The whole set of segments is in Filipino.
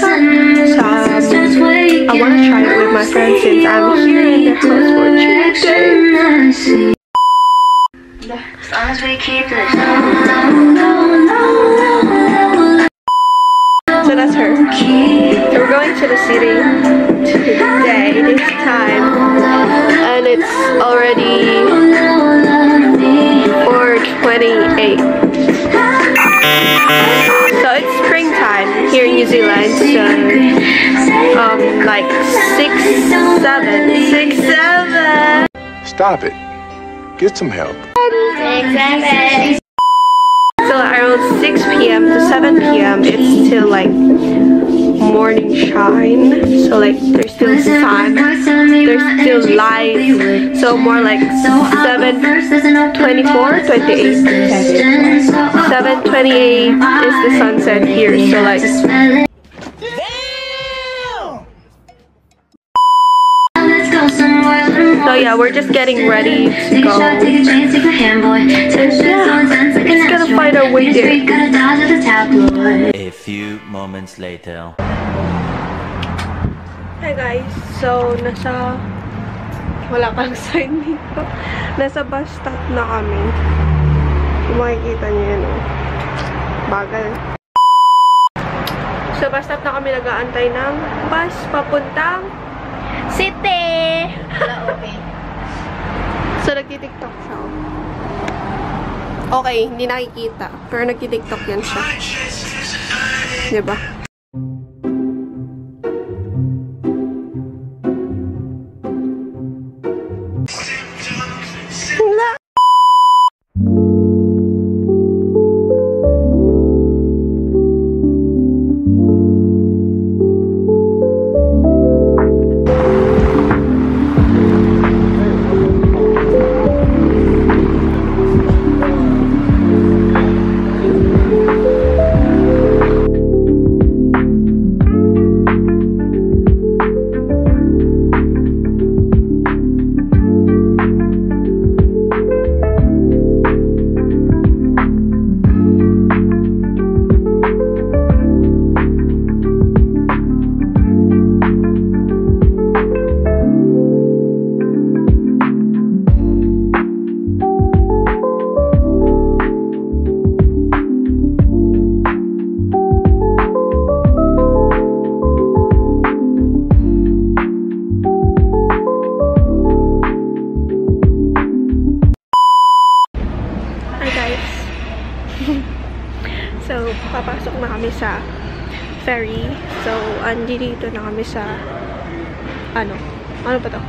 I want to try it with my friends since I'm here in their house for 2 days. As long as we keep this. So that's her. We're going to the city today, this time, and it's already 4:28. So it's springtime here in New Zealand. So like 6, 7. Stop it. Get some help. 6, 7. So around 6 p.m. to 7 p.m. it's still like morning shine. So like there's still sun, there's still light. So more like 7:24, 28. 7:28 is the sunset here. So like. So yeah, we're just getting ready to go. And yeah, just gonna find our way there. A few moments later. Hi guys, so wala pang sign dito. Nasa bus stop na kami. Kung makikita niyo yan, oh. Bagal. So bus stop na kami, nag-aantay ng bus papuntang city! So, nagtitiktok siya. Okay, hindi nakikita. Pero nagtitiktok yan siya. Diba? So, papasok na kami sa ferry. So, andito na kami sa ano ba to?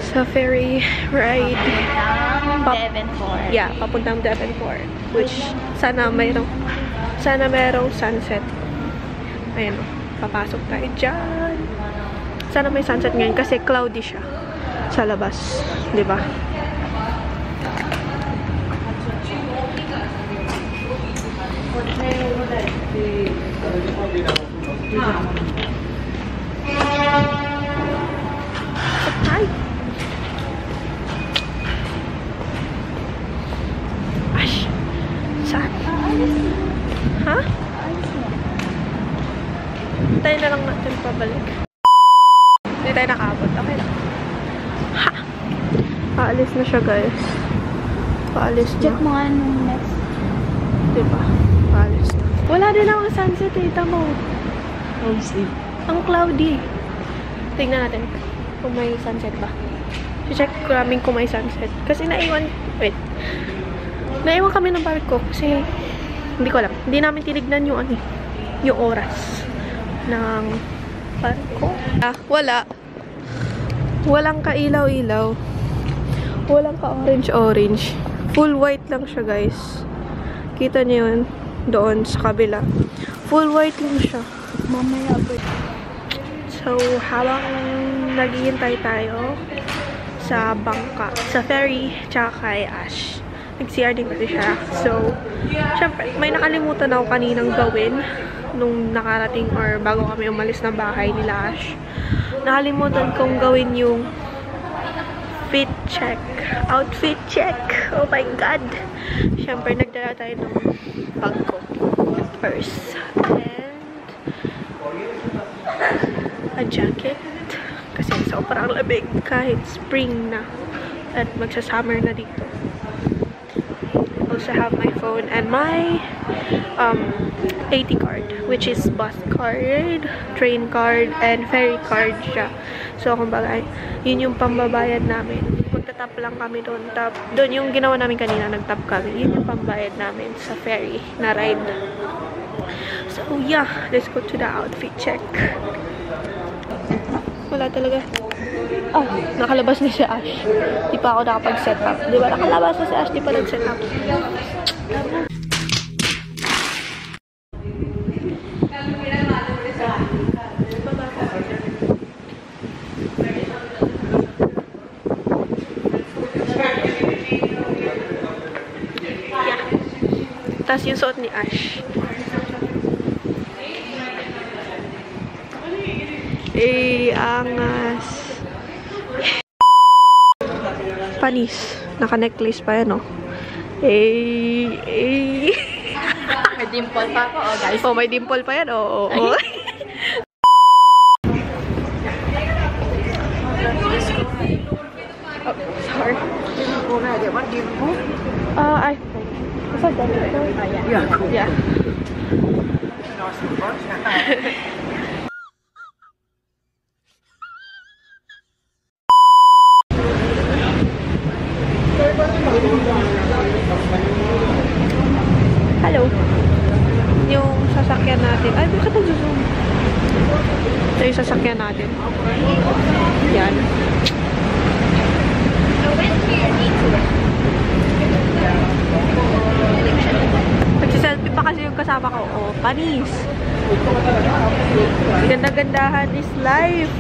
Sa ferry ride. Devonport. Yeah, papuntang Devonport. Which, sana merong sunset. Ayan, papasok tayo dyan. Sana may sunset ngayon kasi cloudy siya sa labas. Diba? Hi. Ash. Saan? Ha? Tayo na lang natin pabalik. Hindi tayo nakaabot. Okay lang. Ha! Paalis na siya, guys. Paalis na. Check mo nga nung next. Diba? Paalis na. Wala din akong sunset eh. Tamo. Obviously. Ang cloudy. Tingnan natin kung may sunset ba. I-check namin kung may sunset. Kasi naiwan kami ng barko. Kasi hindi ko alam. Hindi namin tinignan yung yung oras ng barko. Wala. Walang ka-ilaw-ilaw. Walang ka-orange-orange. Full white lang siya, guys. Kita niyo yun doon sa kabila. Full white lang siya. Mamaya ba? So, habang naghihintay tayo sa bangka, sa ferry, tsaka kay Ash. Nag-CR din kasi siya. So, syempre, may nakalimutan ako kaninang gawin nung nakarating or bago kami umalis ng bahay nila Ash. Nakalimutan kong gawin yung fit check. Outfit check. Oh my God. Syempre, nagdala tayo ng bag ko first. And jacket kasi sobrang lamig kahit spring na at magsa-summer na dito. Also have my phone and my AT card, which is bus card, train card, and ferry card siya. So, kumbaga, yun yung pambabayad namin. Magta-tap lang kami doon. Doon yung ginawa namin kanina, nag-tap kami. Yun yung pambayad namin sa ferry na ride. So, yeah. Let's go to the outfit check. Wala talaga. Oh, nakalabas na si Ash. Di pa ako nakapag-set up. Di ba? Nakalabas na si Ash. Di pa nag-set up. Yeah. Tapos yung suot ni Ash. Angas. Panis. Naka-necklace pa yan, oh. May dimple pa ako, oh guys. Oh, may dimple pa yan, oh. Oh. Sorry. I think. Is that done? Yeah, cool. Yeah. Hello. Yung sasakyan natin. Ay, bakit nag-zoom? Ito yung sasakyan natin. Yan. Nagsiselfie pa kasi yung kasama ko. Oh, panis. Ganda-gandahan is life.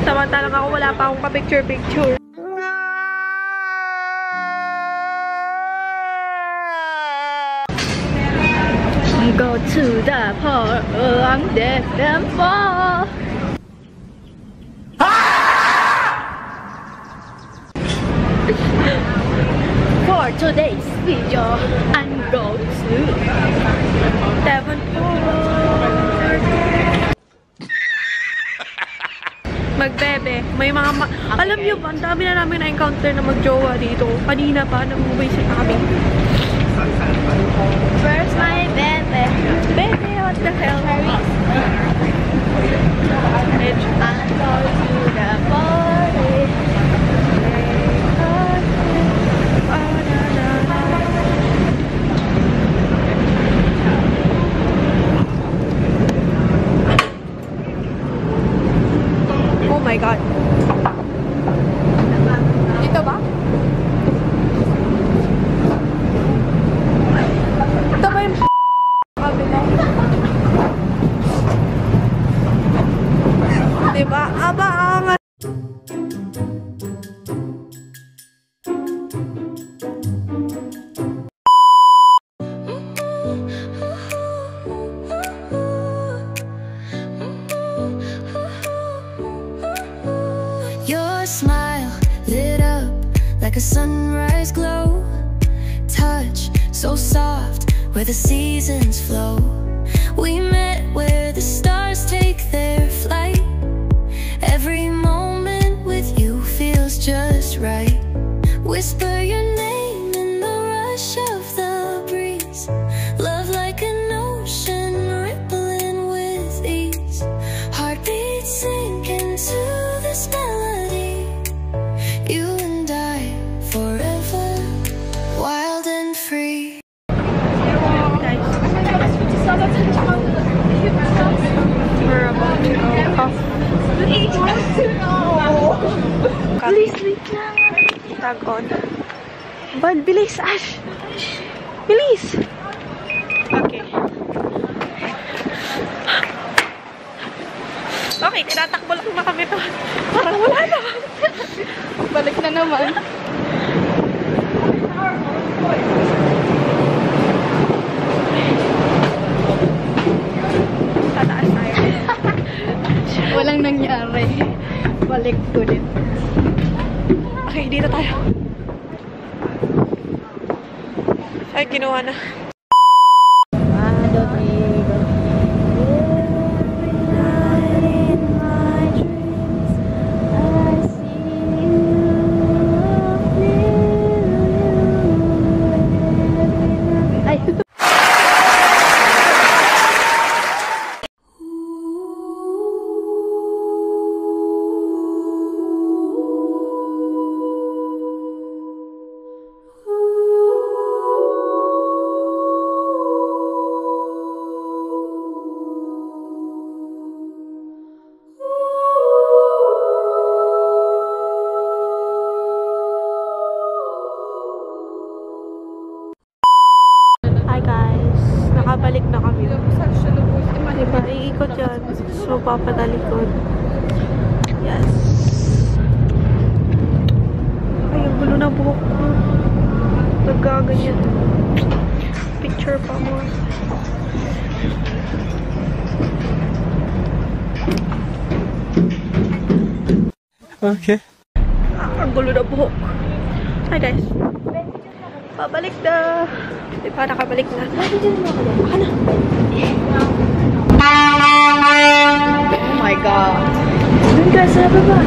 Samantalang ako wala pa akong ka-picture-picture. Go to the park along the temple. For today's video, I'm going to Magbebe. May mga alam niyo ba, ang dami na namin na-encounter na magjowa dito. Kanina pa, nag-uwi sa kami. Where's my bebe? Bebe, what the hell? I'm going to the party. Oh my God. Dito ba? Ito ba yung kabila? Diba? Aba, angat. Your smile lit up like a sunrise glow. Touch so soft where the seasons flow. We met where the stars take their flight. Every moment with you feels just right. Whisper your name in the rush of the breeze. Love like an ocean rippling with ease. Heartbeats sink into this melody. You and I forever, wild and free. We're about to go off. Please, wait lang. Tag on. Bal, bilis, Ash. Bilis. Okay. Okay, tinatakbo lang na kami to. Parang wala na. Balik na naman. Tataas tayo. Walang nangyari. Balik ulit. Okay, dito tayo. Ay, kinuha na. dyan. So, papatalikod. Yes. Ay, ang gulo na buhok ko. Nagkaganyan. Picture pa mo. Okay. Ang gulo na buhok. Hi guys. Pabalik na. Di pa nakabalik na. Baka na. Oh my god. Doon ka sa baba.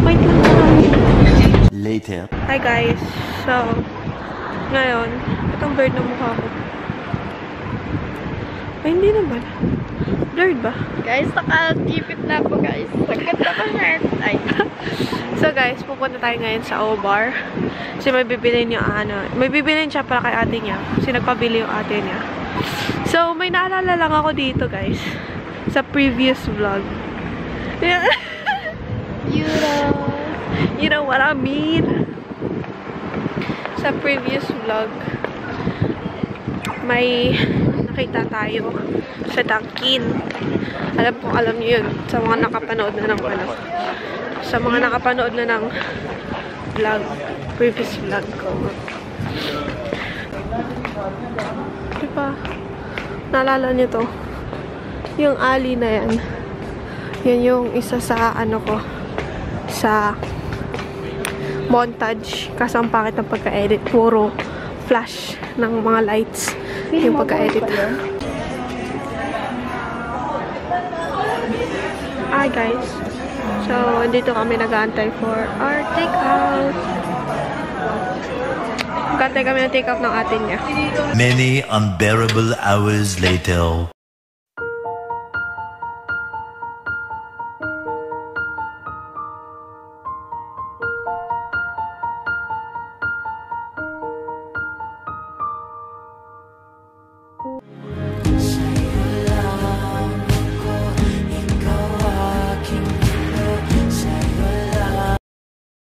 Wait lang. Later. Hi guys. So, ngayon, itong blurred na mukha ko. Ay, hindi naman. Blurred ba? Guys, nakakipit na ako guys. Sakit na kahit. Ay. So guys, pupunta tayo ngayon sa O-Bar. Kasi may bibilin yung may bibilin siya para kay ate niya. Kasi nagpabili yung ate niya. So, may naalala lang ako dito guys. Sa previous vlog. You know what I mean? Sa previous vlog, may nakita tayo sa Dunkin. Alam niyo yun. Sa mga nakapanood na ng sa mga nakapanood na ng vlog, previous vlog ko. Diba? Naalala niyo to? Yung alley na yan. Yan yung isa sa ko, sa montage. Kaso ang pangit ng pagka-edit. Puro flash ng mga lights yung pagka-edit. Hi guys. So, andito kami nag-aantay for our take-out. Nag-aantay kami ng take-out ng atin niya. Many unbearable hours later.